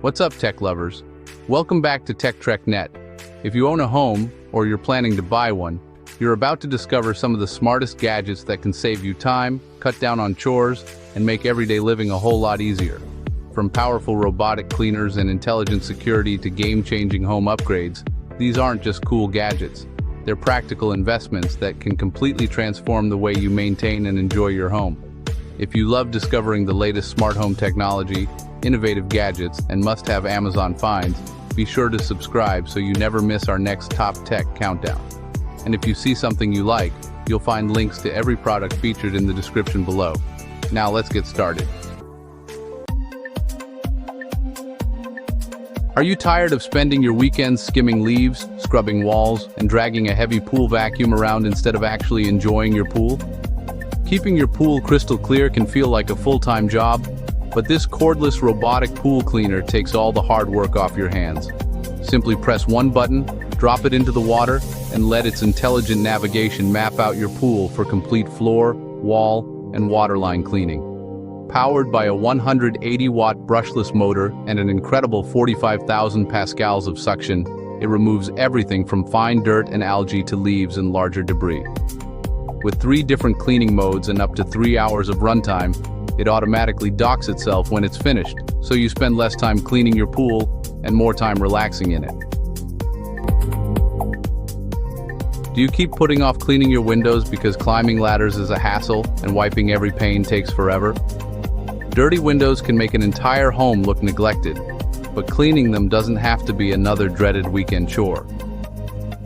What's up, tech lovers? Welcome back to TechTrekNet. If you own a home, or you're planning to buy one, you're about to discover some of the smartest gadgets that can save you time, cut down on chores, and make everyday living a whole lot easier. From powerful robotic cleaners and intelligent security to game-changing home upgrades, these aren't just cool gadgets. They're practical investments that can completely transform the way you maintain and enjoy your home. If you love discovering the latest smart home technology, innovative gadgets, and must-have Amazon finds, be sure to subscribe so you never miss our next top tech countdown. And if you see something you like, you'll find links to every product featured in the description below. Now let's get started. Are you tired of spending your weekends skimming leaves, scrubbing walls, and dragging a heavy pool vacuum around instead of actually enjoying your pool? Keeping your pool crystal clear can feel like a full-time job, but this cordless robotic pool cleaner takes all the hard work off your hands. Simply press one button, drop it into the water, and let its intelligent navigation map out your pool for complete floor, wall, and waterline cleaning. Powered by a 180-watt brushless motor and an incredible 45,000 pascals of suction, it removes everything from fine dirt and algae to leaves and larger debris. With 3 different cleaning modes and up to 3 hours of runtime, it automatically docks itself when it's finished, so you spend less time cleaning your pool and more time relaxing in it. Do you keep putting off cleaning your windows because climbing ladders is a hassle and wiping every pane takes forever? Dirty windows can make an entire home look neglected, but cleaning them doesn't have to be another dreaded weekend chore.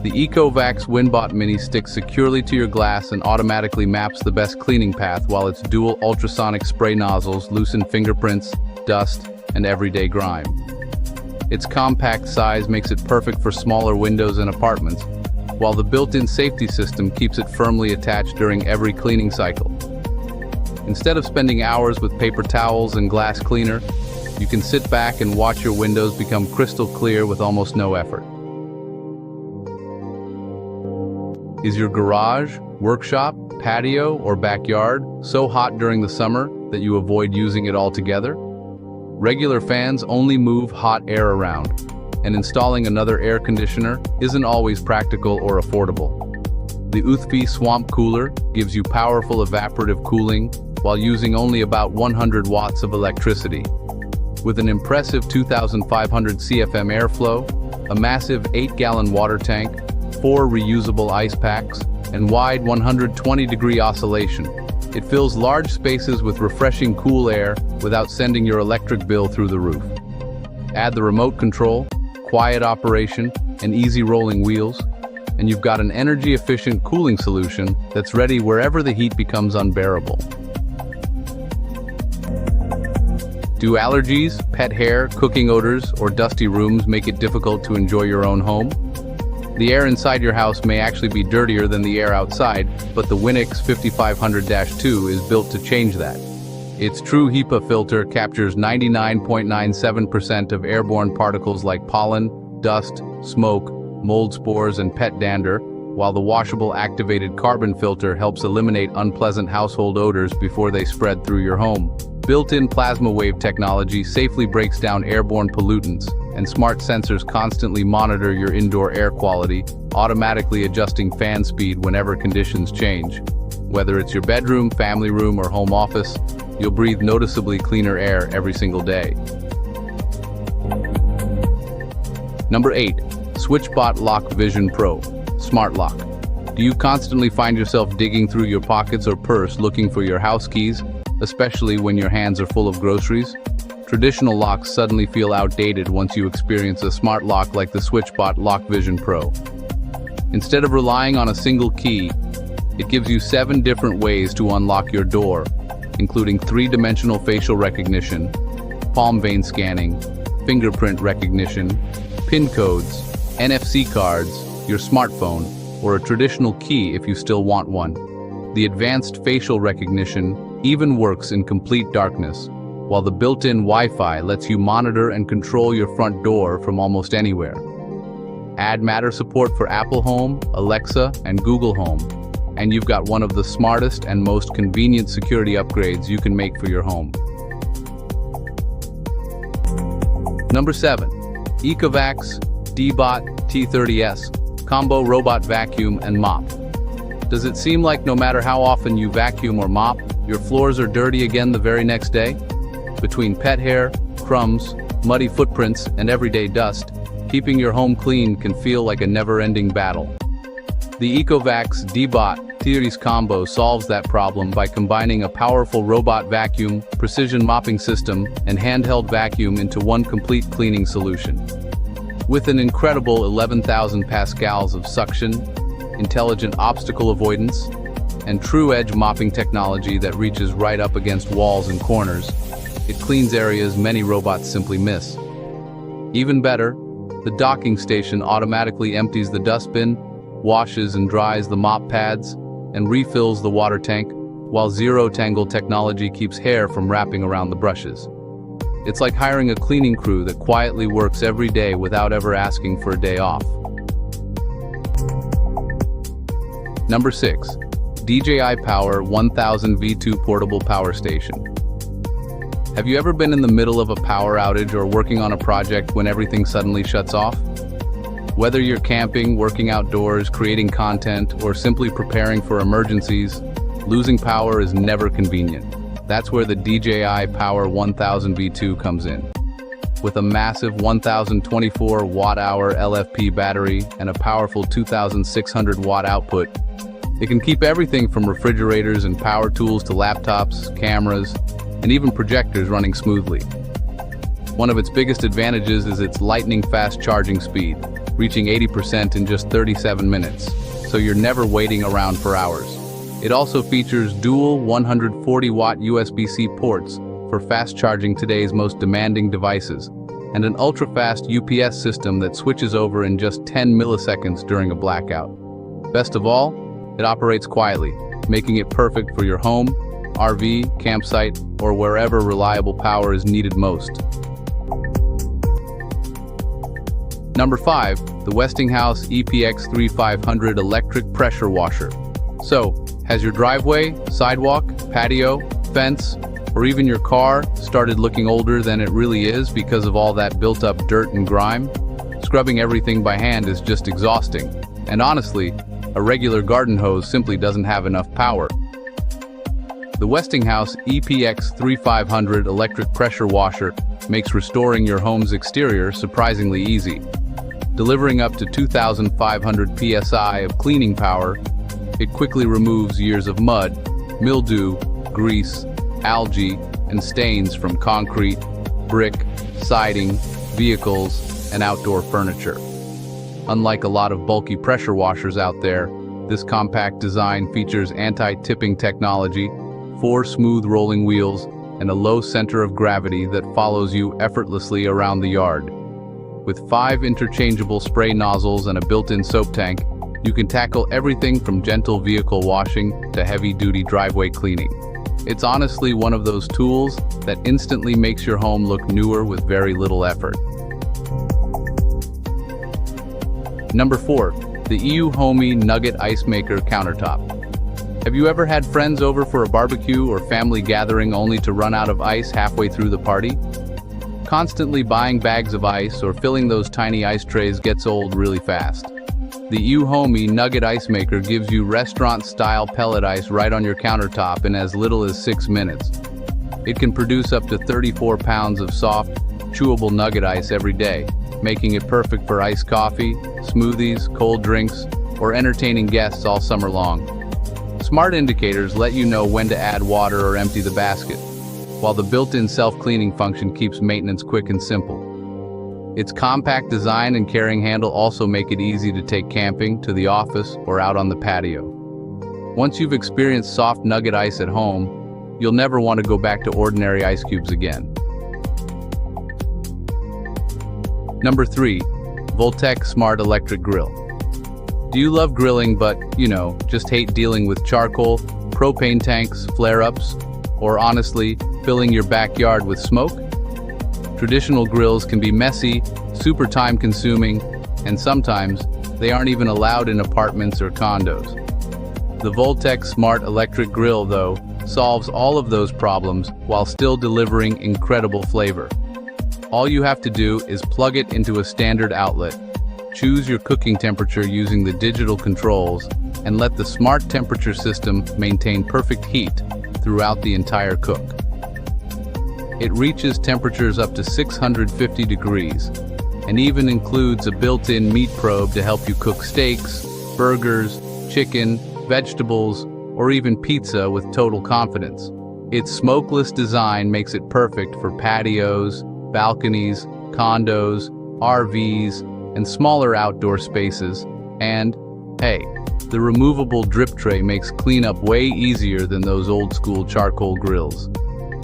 The ECOVACS WINBOT Mini sticks securely to your glass and automatically maps the best cleaning path, while its dual ultrasonic spray nozzles loosen fingerprints, dust, and everyday grime. Its compact size makes it perfect for smaller windows and apartments, while the built-in safety system keeps it firmly attached during every cleaning cycle. Instead of spending hours with paper towels and glass cleaner, you can sit back and watch your windows become crystal clear with almost no effort. Is your garage, workshop, patio, or backyard so hot during the summer that you avoid using it altogether? Regular fans only move hot air around, and installing another air conditioner isn't always practical or affordable. The Uthfy Swamp Cooler gives you powerful evaporative cooling while using only about 100 watts of electricity. With an impressive 2,500 CFM airflow, a massive 8-gallon water tank, 4 reusable ice packs, and wide 120-degree oscillation, it fills large spaces with refreshing cool air without sending your electric bill through the roof. Add the remote control, quiet operation, and easy rolling wheels, and you've got an energy-efficient cooling solution that's ready wherever the heat becomes unbearable. Do allergies, pet hair, cooking odors, or dusty rooms make it difficult to enjoy your own home? The air inside your house may actually be dirtier than the air outside, but the Winix 5500-2 is built to change that. Its true HEPA filter captures 99.97% of airborne particles like pollen, dust, smoke, mold spores, and pet dander, while the washable activated carbon filter helps eliminate unpleasant household odors before they spread through your home. Built-in plasma wave technology safely breaks down airborne pollutants, and smart sensors constantly monitor your indoor air quality, automatically adjusting fan speed whenever conditions change. Whether it's your bedroom, family room, or home office, you'll breathe noticeably cleaner air every single day. Number 8. SwitchBot Lock Vision Pro Smart Lock. Do you constantly find yourself digging through your pockets or purse looking for your house keys, especially when your hands are full of groceries? Traditional locks suddenly feel outdated once you experience a smart lock like the SwitchBot Lock Vision Pro. Instead of relying on a single key, it gives you 7 different ways to unlock your door, including 3-dimensional facial recognition, palm vein scanning, fingerprint recognition, PIN codes, NFC cards, your smartphone, or a traditional key if you still want one. The advanced facial recognition even works in complete darkness, while the built-in Wi-Fi lets you monitor and control your front door from almost anywhere. Add Matter support for Apple Home, Alexa, and Google Home, and you've got one of the smartest and most convenient security upgrades you can make for your home. Number 7. ECOVACS DEEBOT T30S Combo Robot Vacuum and Mop. Does it seem like no matter how often you vacuum or mop, your floors are dirty again the very next day? Between pet hair, crumbs, muddy footprints, and everyday dust, keeping your home clean can feel like a never-ending battle. The ECOVACS DEEBOT T30S combo solves that problem by combining a powerful robot vacuum, precision mopping system, and handheld vacuum into one complete cleaning solution. With an incredible 11,000 pascals of suction, intelligent obstacle avoidance, and true edge mopping technology that reaches right up against walls and corners, it cleans areas many robots simply miss. Even better, the docking station automatically empties the dustbin, washes and dries the mop pads, and refills the water tank, while zero-tangle technology keeps hair from wrapping around the brushes. It's like hiring a cleaning crew that quietly works every day without ever asking for a day off. Number 6. DJI Power 1000 V2 Portable Power Station. Have you ever been in the middle of a power outage or working on a project when everything suddenly shuts off? Whether you're camping, working outdoors, creating content, or simply preparing for emergencies, losing power is never convenient. That's where the DJI Power 1000 V2 comes in. With a massive 1024 watt-hour LFP battery and a powerful 2600 watt output, it can keep everything from refrigerators and power tools to laptops, cameras, and even projectors running smoothly. One of its biggest advantages is its lightning-fast charging speed, reaching 80% in just 37 minutes, so you're never waiting around for hours. It also features dual 140-watt USB-C ports for fast charging today's most demanding devices, and an ultra-fast UPS system that switches over in just 10 milliseconds during a blackout. Best of all, it operates quietly, making it perfect for your home, RV, campsite, or wherever reliable power is needed most. Number 5. The Westinghouse EPX3500 Electric Pressure Washer. So, has your driveway, sidewalk, patio, fence, or even your car started looking older than it really is because of all that built-up dirt and grime? Scrubbing everything by hand is just exhausting, and honestly, a regular garden hose simply doesn't have enough power. The Westinghouse EPX3500 Electric Pressure Washer makes restoring your home's exterior surprisingly easy. Delivering up to 2,500 psi of cleaning power, it quickly removes years of mud, mildew, grease, algae, and stains from concrete, brick, siding, vehicles, and outdoor furniture. Unlike a lot of bulky pressure washers out there, this compact design features anti-tipping technology, 4 smooth rolling wheels, and a low center of gravity that follows you effortlessly around the yard. With 5 interchangeable spray nozzles and a built-in soap tank, you can tackle everything from gentle vehicle washing to heavy-duty driveway cleaning. It's honestly one of those tools that instantly makes your home look newer with very little effort. Number 4. The EUHOMY Nugget Ice Maker Countertop. Have you ever had friends over for a barbecue or family gathering only to run out of ice halfway through the party? Constantly buying bags of ice or filling those tiny ice trays gets old really fast. The EUHOMY Nugget Ice Maker gives you restaurant-style pellet ice right on your countertop in as little as 6 minutes. It can produce up to 34 pounds of soft, chewable nugget ice every day, making it perfect for iced coffee, smoothies, cold drinks, or entertaining guests all summer long. Smart indicators let you know when to add water or empty the basket, while the built-in self-cleaning function keeps maintenance quick and simple. Its compact design and carrying handle also make it easy to take camping, to the office, or out on the patio. Once you've experienced soft nugget ice at home, you'll never want to go back to ordinary ice cubes again. Number 3. Volteq Smart Electric Grill. Do you love grilling but, just hate dealing with charcoal, propane tanks, flare-ups, or honestly, filling your backyard with smoke? Traditional grills can be messy, super time-consuming, and sometimes they aren't even allowed in apartments or condos. The Volteq Smart Electric Grill, though, solves all of those problems while still delivering incredible flavor. All you have to do is plug it into a standard outlet. Choose your cooking temperature using the digital controls and let the smart temperature system maintain perfect heat throughout the entire cook. It reaches temperatures up to 650 degrees and even includes a built-in meat probe to help you cook steaks, burgers, chicken, vegetables, or even pizza with total confidence. Its smokeless design makes it perfect for patios, balconies, condos, RVs, and smaller outdoor spaces. And, hey, the removable drip tray makes cleanup way easier than those old-school charcoal grills.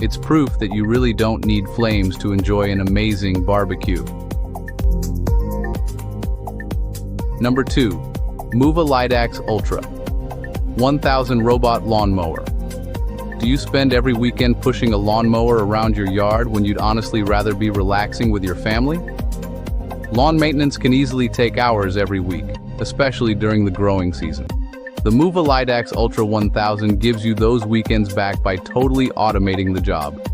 It's proof that you really don't need flames to enjoy an amazing barbecue. Number 2. MOVA LiDAX Ultra 1000 Robot Lawnmower. Do you spend every weekend pushing a lawnmower around your yard when you'd honestly rather be relaxing with your family? Lawn maintenance can easily take hours every week, especially during the growing season. The MOVA LiDAX Ultra 1000 gives you those weekends back by totally automating the job.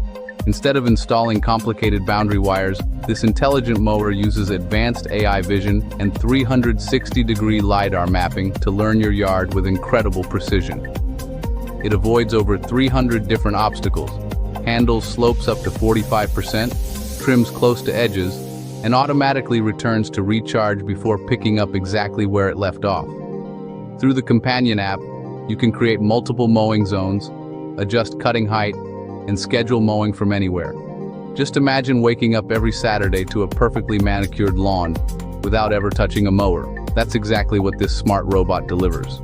Instead of installing complicated boundary wires, this intelligent mower uses advanced AI vision and 360-degree LiDAR mapping to learn your yard with incredible precision. It avoids over 300 different obstacles, handles slopes up to 45%, trims close to edges, and automatically returns to recharge before picking up exactly where it left off. Through the companion app, you can create multiple mowing zones, adjust cutting height, and schedule mowing from anywhere. Just imagine waking up every Saturday to a perfectly manicured lawn without ever touching a mower. That's exactly what this smart robot delivers.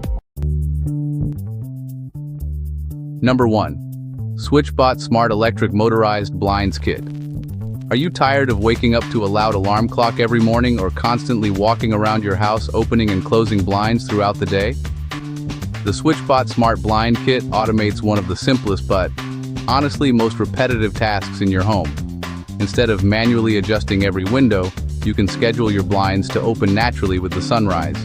Number 1. SwitchBot Smart Electric Motorized Blinds Kit. Are you tired of waking up to a loud alarm clock every morning or constantly walking around your house opening and closing blinds throughout the day? The SwitchBot Smart Blind Kit automates one of the simplest but, honestly, most repetitive tasks in your home. Instead of manually adjusting every window, you can schedule your blinds to open naturally with the sunrise,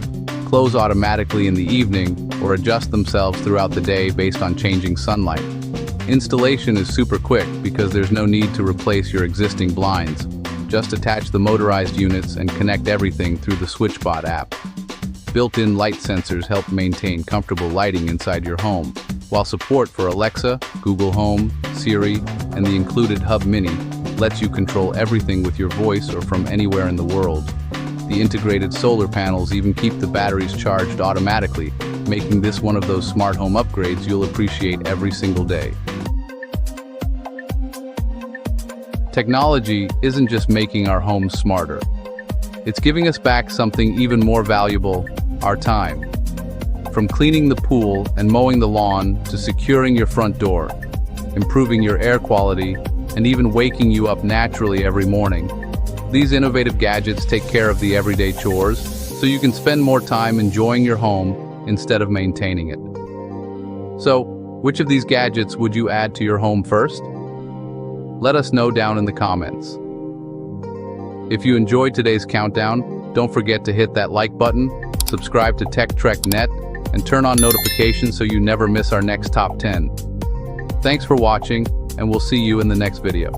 close automatically in the evening, or adjust themselves throughout the day based on changing sunlight. Installation is super quick because there's no need to replace your existing blinds. Just attach the motorized units and connect everything through the SwitchBot app. Built-in light sensors help maintain comfortable lighting inside your home, while support for Alexa, Google Home, Siri, and the included Hub Mini lets you control everything with your voice or from anywhere in the world. The integrated solar panels even keep the batteries charged automatically, making this one of those smart home upgrades you'll appreciate every single day. Technology isn't just making our homes smarter. It's giving us back something even more valuable, our time. From cleaning the pool and mowing the lawn to securing your front door, improving your air quality, and even waking you up naturally every morning. These innovative gadgets take care of the everyday chores, so you can spend more time enjoying your home instead of maintaining it. So, which of these gadgets would you add to your home first? Let us know down in the comments. If you enjoyed today's countdown, don't forget to hit that like button, subscribe to TechTrekNet, and turn on notifications so you never miss our next top 10. Thanks for watching, and we'll see you in the next video.